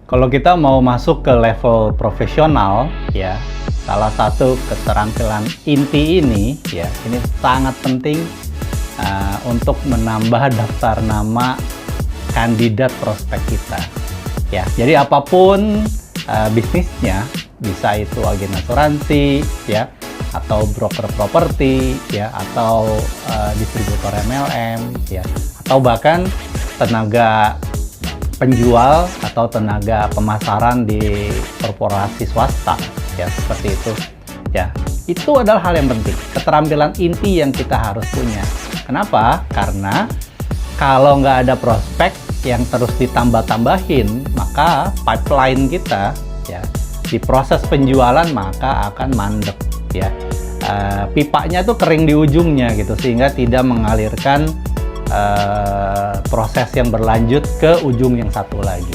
Kalau kita mau masuk ke level profesional, ya, salah satu keterampilan inti ini, ya, ini sangat penting untuk menambah daftar nama kandidat prospek kita. Ya, jadi apapun bisnisnya, bisa itu agen asuransi, ya, atau broker properti, ya, atau distributor MLM, ya, atau bahkan tenaga penjual atau tenaga pemasaran di korporasi swasta, ya, seperti itu. Ya, itu adalah hal yang penting, keterampilan inti yang kita harus punya. Kenapa? Karena kalau nggak ada prospek yang terus ditambah-tambahin, maka pipeline kita, ya, di proses penjualan maka akan mandek, ya. Pipanya tuh kering di ujungnya gitu, sehingga tidak mengalirkan proses yang berlanjut ke ujung yang satu lagi.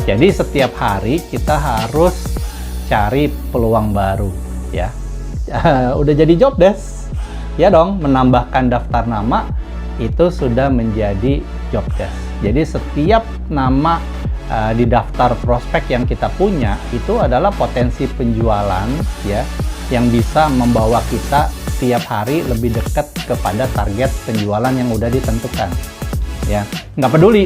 Jadi setiap hari kita harus cari peluang baru, ya. Udah jadi job desk, ya dong, menambahkan daftar nama itu sudah menjadi job desk. Jadi setiap nama di daftar prospek yang kita punya itu adalah potensi penjualan, ya, yang bisa membawa kita tiap hari lebih dekat kepada target penjualan yang udah ditentukan, ya. Nggak peduli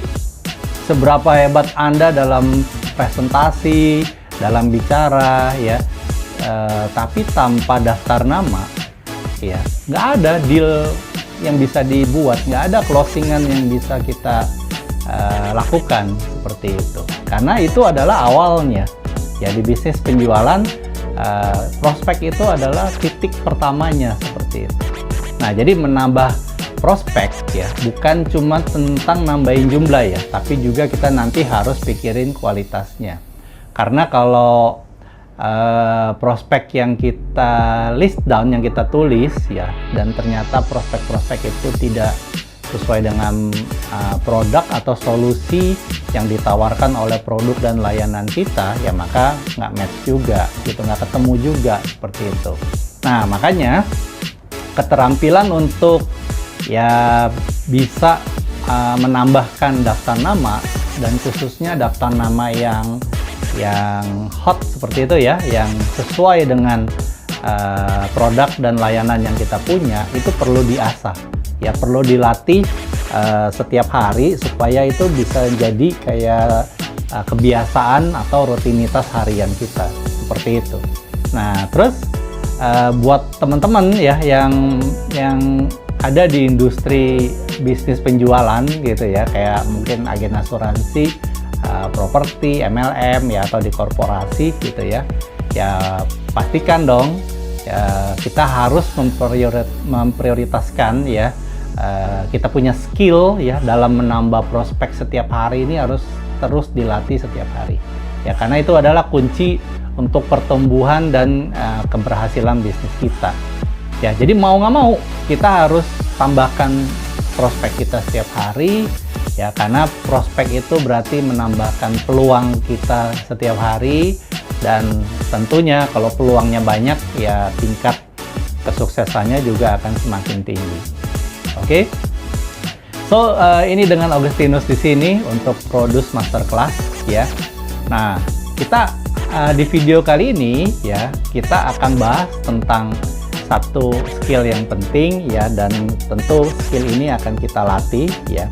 seberapa hebat Anda dalam presentasi, dalam bicara, ya, tapi tanpa daftar nama, ya, nggak ada deal yang bisa dibuat, nggak ada closingan yang bisa kita lakukan seperti itu. Karena itu adalah awalnya, ya, di bisnis penjualan. Prospek itu adalah titik pertamanya seperti itu. Nah, jadi menambah prospek, ya, bukan cuma tentang nambahin jumlah, ya, tapi juga kita nanti harus pikirin kualitasnya. Karena kalau prospek yang kita list down, yang kita tulis, ya, dan ternyata prospek-prospek itu tidak sesuai dengan produk atau solusi yang ditawarkan oleh produk dan layanan kita, ya, maka nggak match juga, gitu, nggak ketemu juga, seperti itu. Nah, makanya keterampilan untuk, ya, bisa menambahkan daftar nama, dan khususnya daftar nama yang hot seperti itu, ya, yang sesuai dengan produk dan layanan yang kita punya, itu perlu diasah, ya, perlu dilatih setiap hari supaya itu bisa jadi kayak kebiasaan atau rutinitas harian kita, seperti itu. Nah, terus buat teman-teman, ya, yang ada di industri bisnis penjualan gitu, ya, kayak mungkin agen asuransi, properti, MLM, ya, atau di korporasi gitu, ya, ya, pastikan dong, ya, kita harus memprioritaskan, ya, kita punya skill, ya, dalam menambah prospek setiap hari ini harus terus dilatih setiap hari, ya, karena itu adalah kunci untuk pertumbuhan dan keberhasilan bisnis kita, ya. Jadi mau nggak mau kita harus tambahkan prospek kita setiap hari, ya, karena prospek itu berarti menambahkan peluang kita setiap hari, dan tentunya kalau peluangnya banyak, ya, tingkat kesuksesannya juga akan semakin tinggi. Oke, so ini dengan Augustinus di sini untuk Produce Masterclass, ya. Nah, kita di video kali ini, ya, kita akan bahas tentang satu skill yang penting, ya, dan tentu skill ini akan kita latih, ya,